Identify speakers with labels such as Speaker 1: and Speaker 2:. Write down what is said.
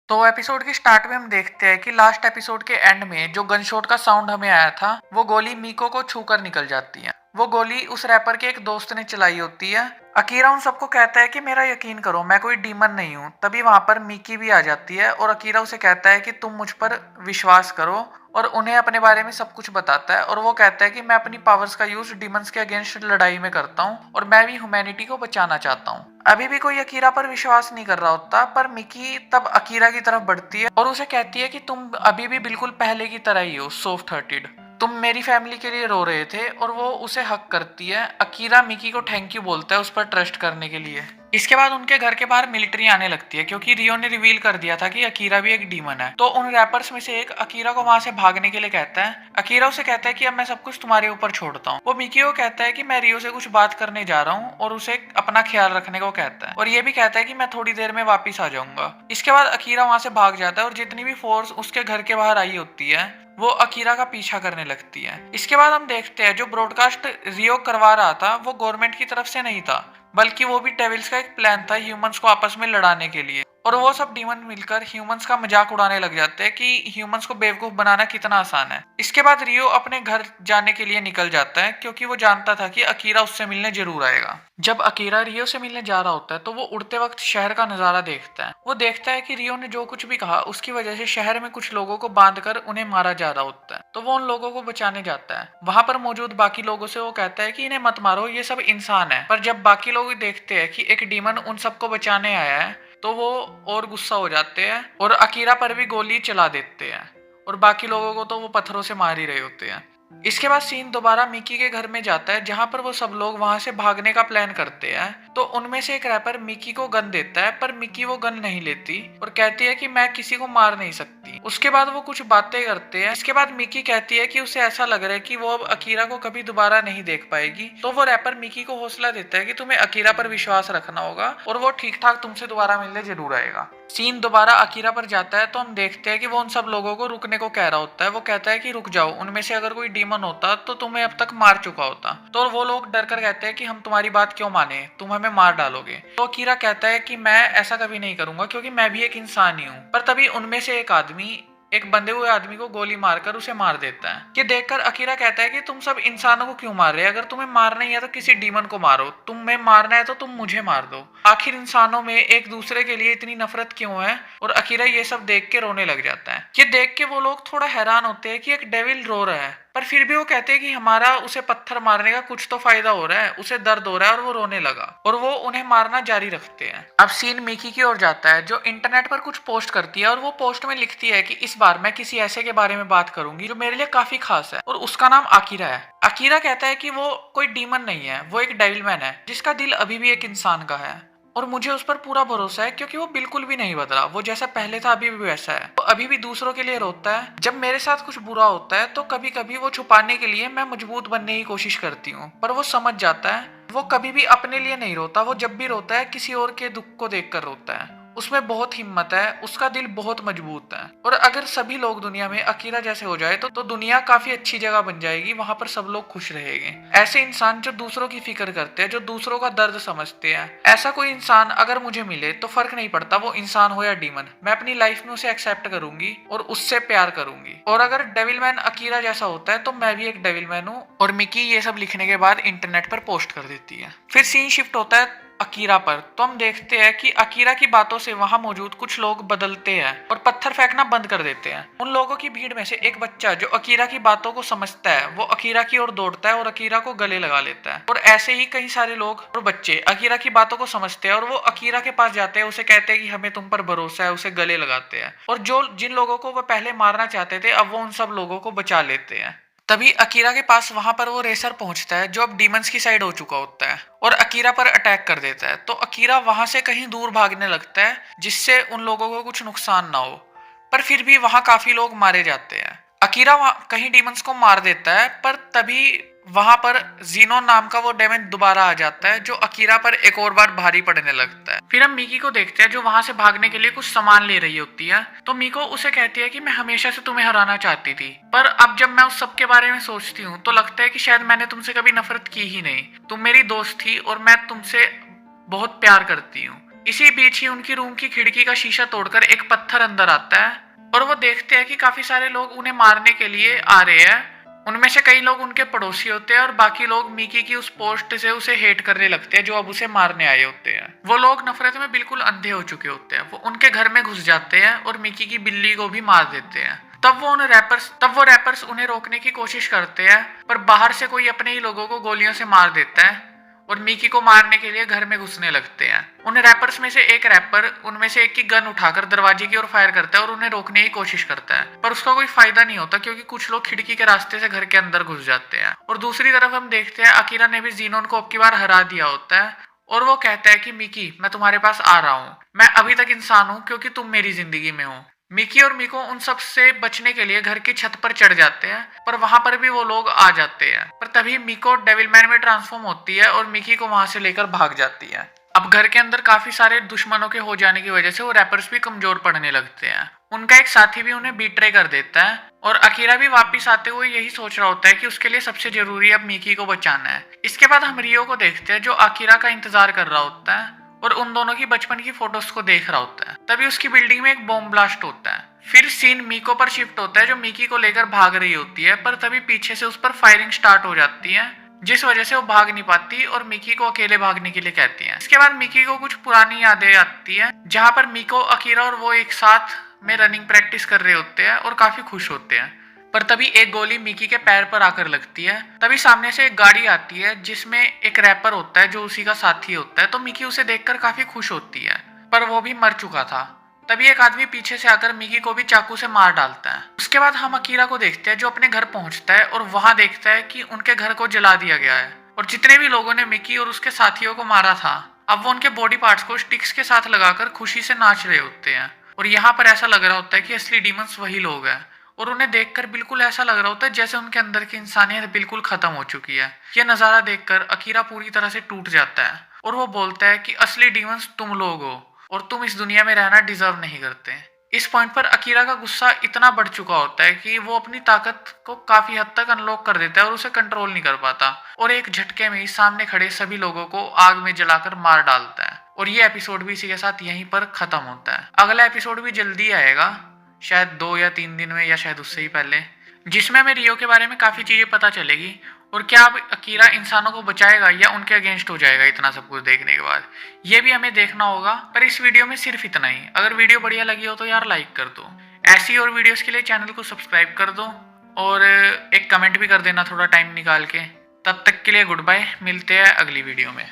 Speaker 1: तो एपिसोड के स्टार्ट में हम देखते हैं कि लास्ट एपिसोड के एंड में जो गन शॉट का साउंड हमें आया था वो गोली मीको को छूकर निकल जाती है। वो गोली उस रैपर के एक दोस्त ने चलाई होती है। अकीरा उन सबको कहता है कि मेरा यकीन करो, मैं कोई डीमन नहीं हूँ। तभी वहां पर मिकी भी आ जाती है और अकीरा उसे कहता है कि तुम मुझ पर विश्वास करो, और उन्हें अपने बारे में सब कुछ बताता है। और वो कहता है कि मैं अपनी पावर्स का यूज डीमंस के अगेंस्ट लड़ाई में करता हूँ और मैं भी ह्यूमैनिटी को बचाना चाहता हूँ। अभी भी कोई अकीरा पर विश्वास नहीं कर रहा होता, पर मिकी तब अकीरा की तरफ बढ़ती है और उसे कहती है कि तुम अभी भी बिल्कुल पहले की तरह ही हो, सॉफ्ट हार्टेड। तुम मेरी फैमिली के लिए रो रहे थे। और वो उसे हक करती है। अकीरा मिकी को थैंक यू बोलता है उस पर ट्रस्ट करने के लिए। इसके बाद उनके घर के बाहर मिलिट्री आने लगती है क्योंकि रियो ने रिवील कर दिया था कि अकीरा भी एक डीमन है। तो उन रैपर्स में से एक अकीरा को वहां से भागने के लिए कहता है। अकीरा उसे कहता है कि अब मैं सब कुछ तुम्हारे ऊपर छोड़ता हूँ। वो मिकी को कहता है कि मैं रियो से कुछ बात करने जा रहा हूँ और उसे अपना ख्याल रखने को कहता है, और ये भी कहता है कि मैं थोड़ी देर में वापिस आ जाऊंगा। इसके बाद अकीरा वहां से भाग जाता है और जितनी भी फोर्स उसके घर के बाहर आई होती है वो अकीरा का पीछा करने लगती है। इसके बाद हम देखते हैं जो ब्रॉडकास्ट रियो करवा रहा था वो गवर्नमेंट की तरफ से नहीं था, बल्कि वो भी डेविल्स का एक प्लान था ह्यूमंस को आपस में लड़ाने के लिए। और वो सब डीमन मिलकर ह्यूमंस का मजाक उड़ाने लग जाते हैं कि ह्यूमंस को बेवकूफ बनाना कितना आसान है। इसके बाद रियो अपने घर जाने के लिए निकल जाता है क्योंकि वो जानता था कि अकीरा उससे मिलने जरूर आएगा। जब अकीरा रियो से मिलने जा रहा होता है तो वो उड़ते वक्त शहर का नजारा देखता है। वो देखता है कि रियो ने जो कुछ भी कहा उसकी वजह से शहर में कुछ लोगों को बांधकर उन्हें मारा जा रहा होता है। तो वो उन लोगों को बचाने जाता है। वहां पर मौजूद बाकी लोगों से वो कहता है कि इन्हें मत मारो, ये सब इंसान है। पर जब बाकी लोग देखते हैं कि एक डीमन उन सबको बचाने आया है तो वो और गुस्सा हो जाते हैं और अकीरा पर भी गोली चला देते हैं, और बाकी लोगों को तो वो पत्थरों से मार ही रहे होते हैं। इसके बाद सीन दोबारा मिकी के घर में जाता है जहां पर वो सब लोग वहां से भागने का प्लान करते हैं। तो उनमें से एक रैपर मिकी को गन देता है, पर मिकी वो गन नहीं लेती और कहती है कि मैं किसी को मार नहीं सकती। उसके बाद वो कुछ बातें करते हैं। इसके बाद मिकी कहती है कि उसे ऐसा लग रहा है कि वो अब अकीरा को कभी दोबारा नहीं देख पाएगी। तो वो रैपर मिकी को हौसला देता है कि तुम्हें अकीरा पर विश्वास रखना होगा और वो ठीक ठाक तुमसे दोबारा मिलने जरूर आएगा। सीन दोबारा अकीरा पर जाता है तो हम देखते हैं कि वो उन सब लोगों को रुकने को कह रहा होता है। वो कहता है कि रुक जाओ, उनमें से अगर कोई डीमन होता तो तुम्हें अब तक मार चुका होता। तो वो लोग डर कर कहते हैं कि हम तुम्हारी बात क्यों माने, तुम हमें मार डालोगे। तो अकीरा कहता है कि मैं ऐसा कभी नहीं करूंगा क्योंकि मैं भी एक इंसान ही हूँ। पर तभी उनमें से एक आदमी एक बंधे हुए आदमी को गोली मारकर उसे मार देता है। ये देखकर अकीरा कहता है कि तुम सब इंसानों को क्यों मार रहे हैं, अगर तुम्हें मारना ही है तो किसी डीमन को मारो, तुम्हें मारना है तो तुम मुझे मार दो। आखिर इंसानों में एक दूसरे के लिए इतनी नफरत क्यों है। और अकीरा ये सब देख के रोने लग जाता है। ये देख के वो लोग थोड़ा हैरान होते हैं कि एक डेविल रो रहा है, पर फिर भी वो कहते हैं कि हमारा उसे पत्थर मारने का कुछ तो फायदा हो रहा है, उसे दर्द हो रहा है और वो रोने लगा, और वो उन्हें मारना जारी रखते हैं। अब सीन मिकी की ओर जाता है जो इंटरनेट पर कुछ पोस्ट करती है और वो पोस्ट में लिखती है कि इस बार मैं किसी ऐसे के बारे में बात करूंगी जो मेरे लिए काफी खास है, और उसका नाम आकिरा है। अकीरा कहता है कि वो कोई डीमन नहीं है, वो एक डेविलमैन है जिसका दिल अभी भी एक इंसान का है, और मुझे उस पर पूरा भरोसा है क्योंकि वो बिल्कुल भी नहीं बदला। वो जैसा पहले था अभी भी वैसा है। वो अभी भी दूसरों के लिए रोता है। जब मेरे साथ कुछ बुरा होता है तो कभी कभी वो छुपाने के लिए मैं मजबूत बनने की कोशिश करती हूँ, पर वो समझ जाता है। वो कभी भी अपने लिए नहीं रोता, वो जब भी रोता है किसी और के दुख को देखकर रोता है। उसमें बहुत हिम्मत है, उसका दिल बहुत मजबूत है। और अगर सभी लोग दुनिया में अकीरा जैसे हो जाए तो दुनिया काफी अच्छी जगह बन जाएगी, वहां पर सब लोग खुश रहेंगे। ऐसे इंसान जो दूसरों की फिक्र करते हैं, जो दूसरों का दर्द समझते हैं, ऐसा कोई इंसान अगर मुझे मिले तो फर्क नहीं पड़ता वो इंसान हो या डीमन, मैं अपनी लाइफ में उसे एक्सेप्ट करूंगी और उससे प्यार करूंगी। और अगर डेविलमैन अकीरा जैसा होता है तो मैं भी एक डेविलमैन हूँ। और मिकी ये सब लिखने के बाद इंटरनेट पर पोस्ट कर देती है। फिर सीन शिफ्ट होता है अकीरा पर, तो हम देखते हैं कि अकीरा की बातों से वहां मौजूद कुछ लोग बदलते हैं और पत्थर फेंकना बंद कर देते हैं। उन लोगों की भीड़ में से एक बच्चा जो अकीरा की बातों को समझता है वो अकीरा की ओर दौड़ता है और अकीरा को गले लगा लेता है। और ऐसे ही कई सारे लोग और बच्चे अकीरा की बातों को समझते हैं और वो अकीरा के पास जाते हैं, उसे कहते हैं कि हमें तुम पर भरोसा है, उसे गले लगाते हैं। और जो जिन लोगों को वो पहले मारना चाहते थे अब वो उन सब लोगों को बचा लेते हैं। तभी अकीरा के पास वहां पर वो रेसर पहुंचता है जो अब डीमंस की साइड हो चुका होता है और अकीरा पर अटैक कर देता है। तो अकीरा वहां से कहीं दूर भागने लगता है जिससे उन लोगों को कुछ नुकसान ना हो, पर फिर भी वहां काफी लोग मारे जाते हैं। अकीरा कहीं डीमंस को मार देता है, पर तभी वहां पर जीनो नाम का वो डेमन दोबारा आ जाता है जो अकीरा पर एक और बार भारी पड़ने लगता है। फिर हम मिकी को देखते हैं जो वहां से भागने के लिए कुछ सामान ले रही होती है। तो मिको उसे कहती है कि मैं हमेशा से तुम्हें हराना चाहती थी, पर अब जब मैं उस सब के बारे में सोचती हूँ तो लगता है कि शायद मैंने तुमसे कभी नफरत की ही नहीं। तुम मेरी दोस्त थी और मैं तुमसे बहुत प्यार करती हूँ। इसी बीच ही उनकी रूम की खिड़की का शीशा तोड़कर एक पत्थर अंदर आता है और वो देखते हैं कि काफी सारे लोग उन्हें मारने के लिए आ रहे हैं। उनमें से कई लोग उनके पड़ोसी होते हैं और बाकी लोग मिकी की उस पोस्ट से उसे हेट करने लगते हैं जो अब उसे मारने आए होते हैं। वो लोग नफरत में बिल्कुल अंधे हो चुके होते हैं। वो उनके घर में घुस जाते हैं और मिकी की बिल्ली को भी मार देते हैं। तब वो रैपर्स उन्हें रोकने की कोशिश करते हैं, पर बाहर से कोई अपने ही लोगों को गोलियों से मार देता है और मिकी को मारने के लिए घर में घुसने लगते हैं। उन रैपर्स में से एक रैपर उनमें से एक की गन उठाकर दरवाजे की ओर फायर करता है और उन्हें रोकने की कोशिश करता है, पर उसका कोई फायदा नहीं होता क्योंकि कुछ लोग खिड़की के रास्ते से घर के अंदर घुस जाते हैं। और दूसरी तरफ हम देखते हैं अकीरा ने भी ज़ीनोन को अब की बार हरा दिया होता है और वो कहता है कि मिकी, मैं तुम्हारे पास आ रहा हूँ। मैं अभी तक इंसान हूँ क्योंकि तुम मेरी जिंदगी में हो। मिकी और मिको उन सब से बचने के लिए घर की छत पर चढ़ जाते हैं, पर वहां पर भी वो लोग आ जाते हैं। पर तभी मिको डेविलमैन में ट्रांसफॉर्म होती है और मिकी को वहां से लेकर भाग जाती है। अब घर के अंदर काफी सारे दुश्मनों के हो जाने की वजह से वो रैपर्स भी कमजोर पड़ने लगते हैं। उनका एक साथी भी उन्हें बीट्रे कर देता है और अकीरा भी वापिस आते हुए यही सोच रहा होता है कि उसके लिए सबसे जरूरी अब मिकी को बचाना है। इसके बाद हम रियो को देखते हैं जो अकीरा का इंतजार कर रहा होता है और उन दोनों की बचपन की फोटोज को देख रहा होता है। तभी उसकी बिल्डिंग में एक बॉम्ब ब्लास्ट होता है। फिर सीन मिको पर शिफ्ट होता है जो मिकी को लेकर भाग रही होती है, पर तभी पीछे से उस पर फायरिंग स्टार्ट हो जाती है जिस वजह से वो भाग नहीं पाती और मिकी को अकेले भागने के लिए कहती है। इसके बाद मिकी को कुछ पुरानी यादें आती है जहाँ पर मिको, अकीरा और वो एक साथ में रनिंग प्रैक्टिस कर रहे होते हैं और काफी खुश होते हैं। पर तभी एक गोली मिकी के पैर पर आकर लगती है। तभी सामने से एक गाड़ी आती है जिसमें एक रैपर होता है जो उसी का साथी होता है, तो मिकी उसे देखकर काफी खुश होती है, पर वो भी मर चुका था। तभी एक आदमी पीछे से आकर मिकी को भी चाकू से मार डालता है। उसके बाद हम अकीरा को देखते हैं जो अपने घर पहुंचता है और वहां देखता है कि उनके घर को जला दिया गया है और जितने भी लोगों ने मिकी और उसके साथियों को मारा था अब वो उनके बॉडी पार्ट्स को स्टिक्स के साथ लगाकर खुशी से नाच रहे होते हैं। और यहाँ पर ऐसा लग रहा होता है कि असली डीमंस वही लोग हैं और उन्हें देखकर बिल्कुल ऐसा लग रहा होता है जैसे उनके अंदर की इंसानियत बिल्कुल खत्म हो चुकी है। यह नज़ारा देखकर अकीरा पूरी तरह से टूट जाता है और वो बोलता है कि असली डीमंस तुम लोग हो और तुम इस दुनिया में रहना डिजर्व नहीं करते। इस पॉइंट पर अकीरा का गुस्सा इतना बढ़ चुका होता है कि वो अपनी ताकत को काफी हद तक अनलॉक कर देता है और उसे कंट्रोल नहीं कर पाता और एक झटके में ही सामने खड़े सभी लोगों को आग में जलाकर मार डालता है। और ये एपिसोड भी इसी के साथ यहीं पर खत्म होता है। अगला एपिसोड भी जल्दी आएगा, शायद 2 या 3 दिन में या शायद उससे ही पहले, जिसमें हमें रियो के बारे में काफी चीजें पता चलेगी और क्या अब अकीरा इंसानों को बचाएगा या उनके अगेंस्ट हो जाएगा। इतना सब कुछ देखने के बाद ये भी हमें देखना होगा। पर इस वीडियो में सिर्फ इतना ही। अगर वीडियो बढ़िया लगी हो तो यार लाइक कर दो। ऐसी और वीडियोस के लिए चैनल को सब्सक्राइब कर दो और एक कमेंट भी कर देना थोड़ा टाइम निकाल के। तब तक के लिए गुड बाय, मिलते हैं अगली वीडियो में।